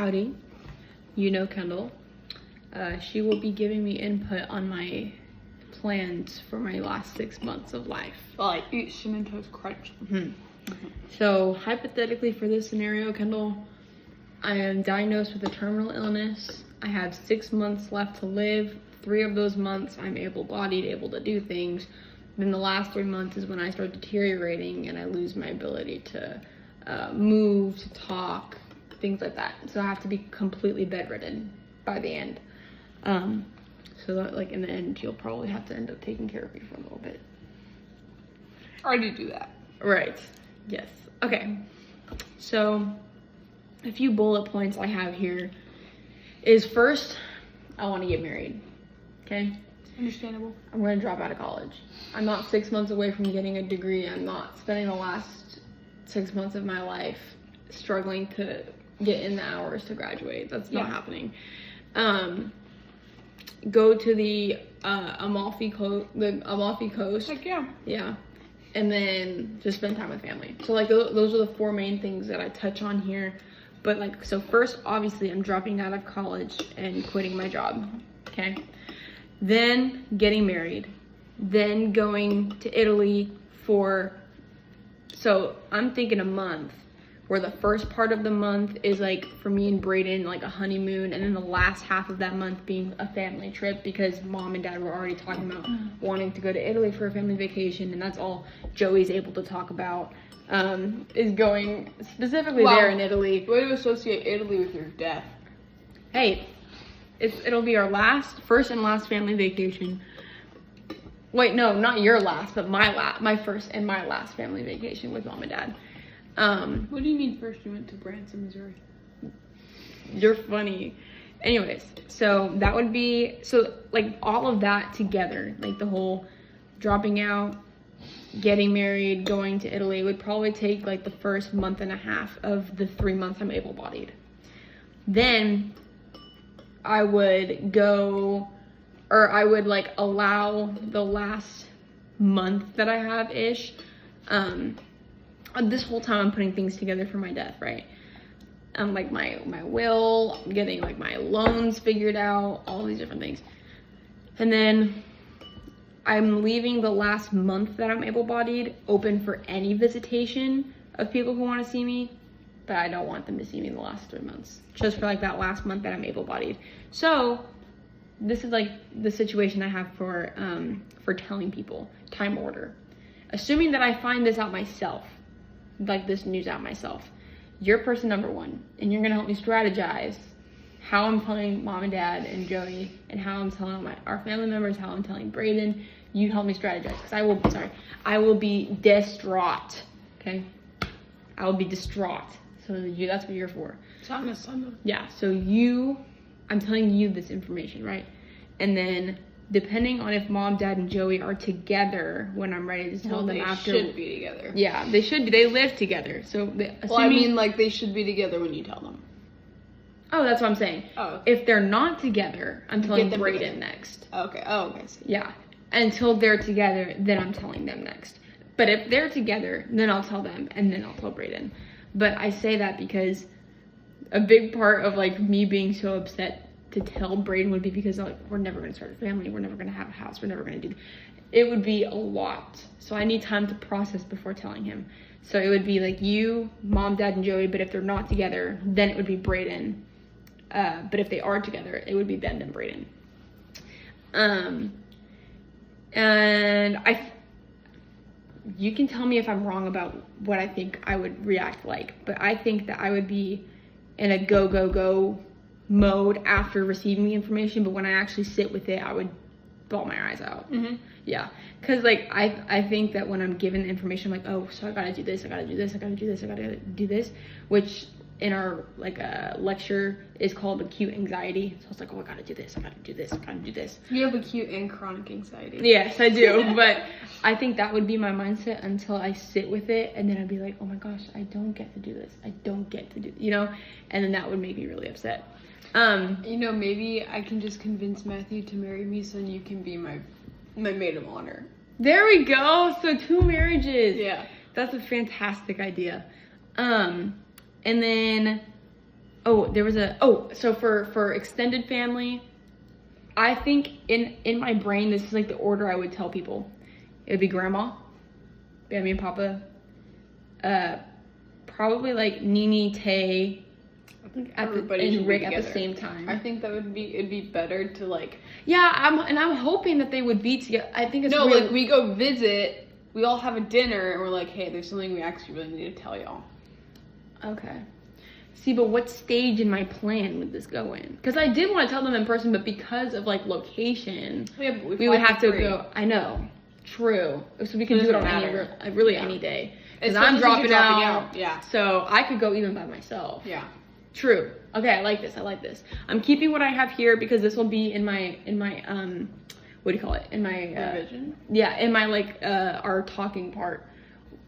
Howdy. You know Kendel. She will be giving me input on my plans for my last 6 months of life. Well, like eat cinnamon toast crunch. So hypothetically for this scenario, Kendel, I am diagnosed with a terminal illness. I have 6 months left to live. 3 of those months I'm able-bodied, able to do things. Then the last 3 months is when I start deteriorating and I lose my ability to move, to talk, things like that. So I have to be completely bedridden by the end. So that, like, in the end, you'll probably have to end up taking care of me for a little bit. I already do that. Right. Yes. Okay. So a few bullet points I have here is, first, I want to get married. Okay? Understandable. I'm going to drop out of college. I'm not 6 months away from getting a degree. I'm not spending the last 6 months of my life struggling to get in the hours to graduate. That's not happening. Go to the Amalfi Coast. Heck yeah. Yeah. And then just spend time with family. So, like, those are the 4 main things that I touch on here. But, like, so first, obviously, I'm dropping out of college and quitting my job. Okay? Then getting married. Then going to Italy so I'm thinking a month, where the first part of the month is, like, for me and Brayden, like, a honeymoon, and then the last half of that month being a family trip, because Mom and Dad were already talking about wanting to go to Italy for a family vacation, and that's all Joey's able to talk about, is going specifically there in Italy. Way to associate Italy with your death. Hey, it'll be our first and last family vacation. Wait, no, not your last, but my first and my last family vacation with Mom and Dad. What do you mean first you went to Branson, Missouri? You're funny. Anyways, so that would be, so, like, all of that together, like the whole dropping out, getting married, going to Italy, would probably take, like, the first month and a half of the 3 months I'm able-bodied. Then I would like allow the last month that I have ish. This whole time I'm putting things together for my death, right? Like my will, I'm getting, like, my loans figured out, all these different things. And then I'm leaving the last month that I'm able-bodied open for any visitation of people who want to see me, but I don't want them to see me the last 3 months, just for, like, that last month that I'm able-bodied. So this is, like, the situation I have for telling people, time order. Assuming that I find this out myself, like this news out myself, you're person number 1, and you're gonna help me strategize how I'm telling Mom and Dad and Joey, and how I'm telling our family members, how I'm telling Brayden. You help me strategize, because I will be distraught. Okay, I will be distraught. So that's what you're for. Yeah. So I'm telling you this information, right? And then, depending on if Mom, Dad, and Joey are together when I'm ready to tell them after. They should be together. Yeah, they should be. They live together. So, like, they should be together when you tell them. Oh, that's what I'm saying. Oh. If they're not together, I'm telling Brayden next. Okay. Oh, okay. Yeah. Until they're together, then I'm telling them next. But if they're together, then I'll tell them, and then I'll tell Brayden. But I say that because a big part of, like, me being so upset to tell Brayden would be because, like, we're never going to start a family, we're never going to have a house, we're never going to do it. Would be a lot. So I need time to process before telling him. So it would be like you, Mom, Dad, and Joey, but if they're not together, then it would be Brayden. But if they are together, it would be Ben and Brayden. And you can tell me if I'm wrong about what I think I would react like, but I think that I would be in a go mode after receiving the information, but when I actually sit with it, I would bawl my eyes out. Yeah, because, like, I think that when I'm given the information, I'm like, oh, so I gotta do this, I gotta do this, I gotta do this, I gotta do this, which in our, like, lecture is called acute anxiety. So it's like, oh, I gotta do this, I gotta do this, I gotta do this. You have acute and chronic anxiety. Yes, I do. But I think that would be my mindset until I sit with it, and then I'd be like, oh my gosh, I don't get to do this, I don't get to do, and then that would make me really upset. Maybe I can just convince Matthew to marry me, so you can be my maid of honor. There we go. So 2 marriages. Yeah. That's a fantastic idea. And then So for extended family, I think in my brain, this is like the order I would tell people. It would be grandma, Bambi and Papa, probably like Nini, Tay, I think everybody and Rick at together. the same time. I think it'd be better to like. Yeah, I'm hoping that they would be together. I think it's like we go visit, we all have a dinner, and we're like, hey, there's something we actually really need to tell y'all. Okay. See, but what stage in my plan would this go in? Because I did want to tell them in person, but because of like location, Yeah, but we would have to go. I know. True. So we can do it on any day. Because I'm dropping out. Yeah. So I could go even by myself. Yeah. True. Okay, I like this. I'm keeping what I have here because this will be in my what do you call it? In my revision? Yeah, in my like our talking part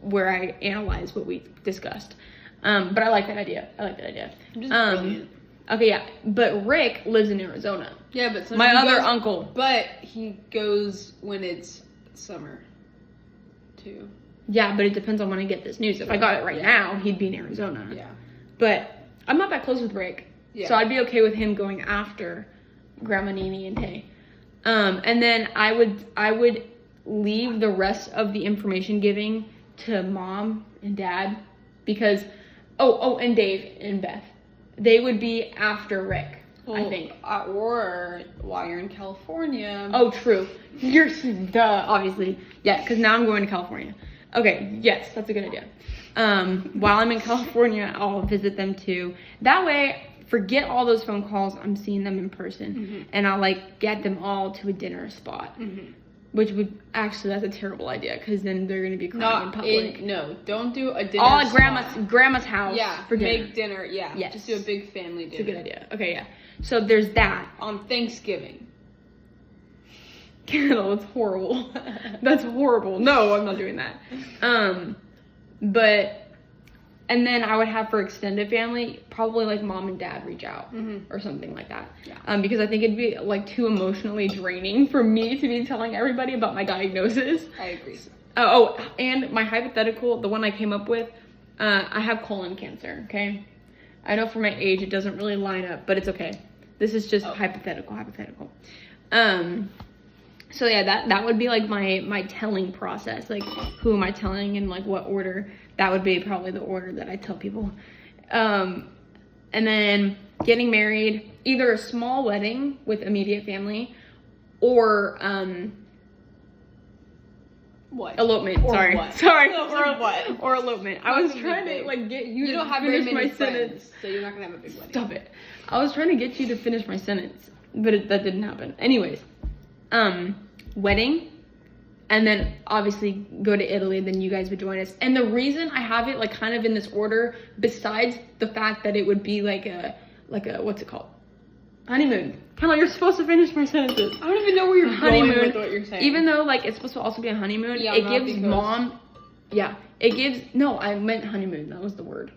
where I analyze what we discussed. But I like that idea. Just brilliant. Okay, yeah. But Rick lives in Arizona. Yeah, but my other uncle. But he goes when it's summer too. Yeah, but it depends on when I get this news. If I got it right now, he'd be in Arizona. Yeah. But I'm not that close with Rick. Yeah. So I'd be okay with him going after Grandma Nini and Tay. And then I would leave the rest of the information giving to Mom and Dad because and Dave and Beth. They would be after Rick, I think. Or while you're in California. Oh, true. You're duh, obviously. Yeah, because now I'm going to California. Okay, yes, that's a good idea. While I'm in California, I'll visit them too. That way, forget all those phone calls. I'm seeing them in person, and I'll like get them all to a dinner spot. Which would actually, that's a terrible idea because then they're gonna be crying in public. No, don't do a dinner. All at grandma's house. Yeah, for dinner. Make dinner. Yeah, yes. Just do a big family dinner. It's a good idea. Okay, yeah. So there's that on Thanksgiving. Kendel, that's horrible. That's horrible. No, I'm not doing that. And then I would have for extended family, probably like Mom and Dad reach out or something like that. Yeah. Because I think it'd be like too emotionally draining for me to be telling everybody about my diagnosis. I agree. And my hypothetical, the one I came up with, I have colon cancer, okay? I know for my age it doesn't really line up, but it's okay. This is just hypothetical. So yeah, that would be like my telling process. Like, who am I telling and like what order? That would be probably the order that I tell people. And then getting married, either a small wedding with immediate family or what? Elopement. Or sorry. What? Sorry. Or what? Or elopement. I was trying to like get you to finish my sentence. So you're not gonna have a big wedding. Stop it. I was trying to get you to finish my sentence, but that didn't happen. Anyways, wedding, and then obviously go to Italy, then you guys would join us. And the reason I have it like kind of in this order, besides the fact that it would be like a what's it called? Honeymoon. Kendel, you're supposed to finish my sentences. I don't even know where you're honeymoon, going with what you're saying. Even though like it's supposed to also be a honeymoon, yeah, it gives Mom. Yeah, it gives. No, I meant honeymoon. That was the word.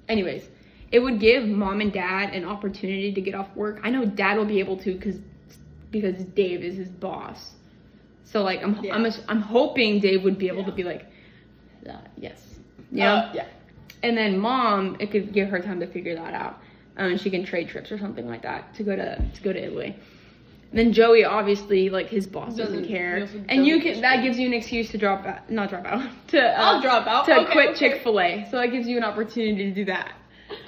Anyways, it would give Mom and Dad an opportunity to get off work. I know Dad will be able to because Dave is his boss. So like I'm hoping Dave would be able to be like, yes, yeah. And then Mom, it could give her time to figure that out. And she can trade trips or something like that to go to Italy. And then Joey, obviously, like his boss doesn't care, and that gives you an excuse to I'll drop out to quit Chick-fil-A. So that gives you an opportunity to do that.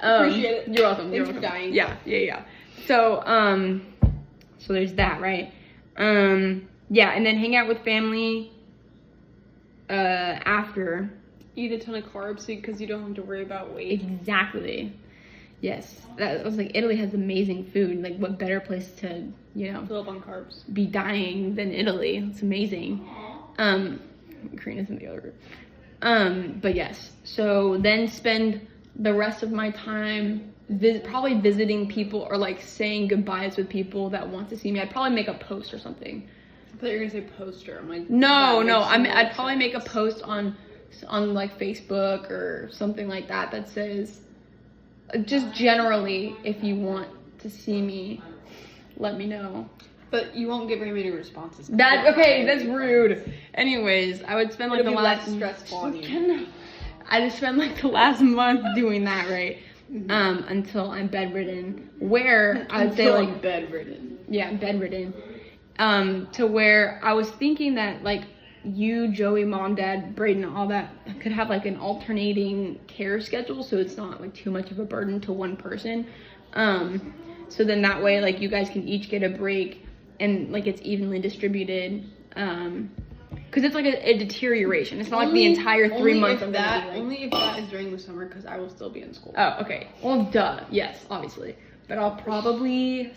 Appreciate it. You're welcome. Thanks for dying. Yeah. So so there's that, right? And then hang out with family. After. Eat a ton of carbs because you don't have to worry about weight. Exactly. Yes, I was like, Italy has amazing food. Like, what better place to, fill up on carbs, be dying than Italy? It's amazing. Karina's in the other group. But yes, so then spend the rest of my time probably visiting people or like saying goodbyes with people that want to see me. I'd probably make a post or something. I thought you were gonna say poster. I'm like, no. I'd probably make a post on like Facebook or something like that says. Just generally, if you want to see me, let me know. But you won't get very many responses. That's rude. Anyways, I would spend like the last stressful on you. I just spent like the last month doing that, right? until I'm bedridden. Where I would say Until like I'm bedridden. yeah, bedridden. To where I was thinking that like you, Joey, mom, dad, Braden, all that could have like an alternating care schedule, so it's not like too much of a burden to one person. So then that way like you guys can each get a break and like it's evenly distributed. Because it's like a deterioration. It's not like the entire 3 months of that. Only if that is during the summer, because I will still be in school. Oh, okay. Well, duh. Yes, obviously. But I'll probably,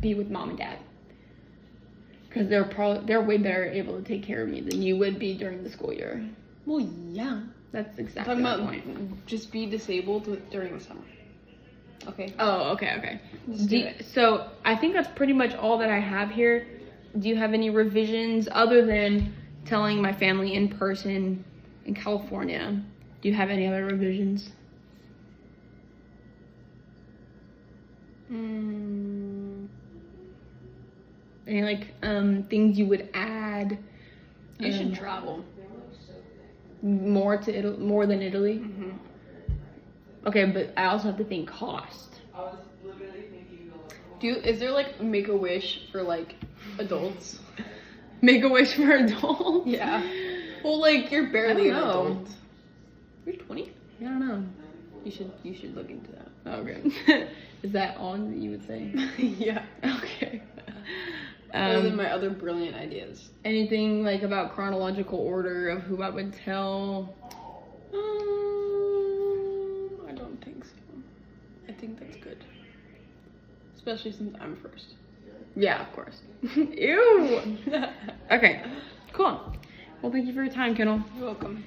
be with mom and dad. Because they're way better able to take care of me than you would be during the school year. Well, yeah. That's exactly I'm the talking about point. just be disabled during the summer. Okay. Oh, okay. Just do it. So I think that's pretty much all that I have here. Do you have any revisions other than telling my family in person in California? Do you have any other revisions? Any like things you would add? You should travel. More than Italy? Mm-hmm. Okay, but I also have to think cost. Is there like Make-A-Wish for like adults? Make-A-Wish for adults? Yeah. Well, like you're barely an I don't know. adult. You're 20. I don't know. You should look into that. Okay. Is that all that you would say? Yeah. Okay. Other than my other brilliant ideas. Anything like about chronological order of who I would tell? I don't think so. I think that's good. Especially since I'm first. Yeah, of course. Ew. Okay. Cool. Well, thank you for your time, Kendall. You're welcome.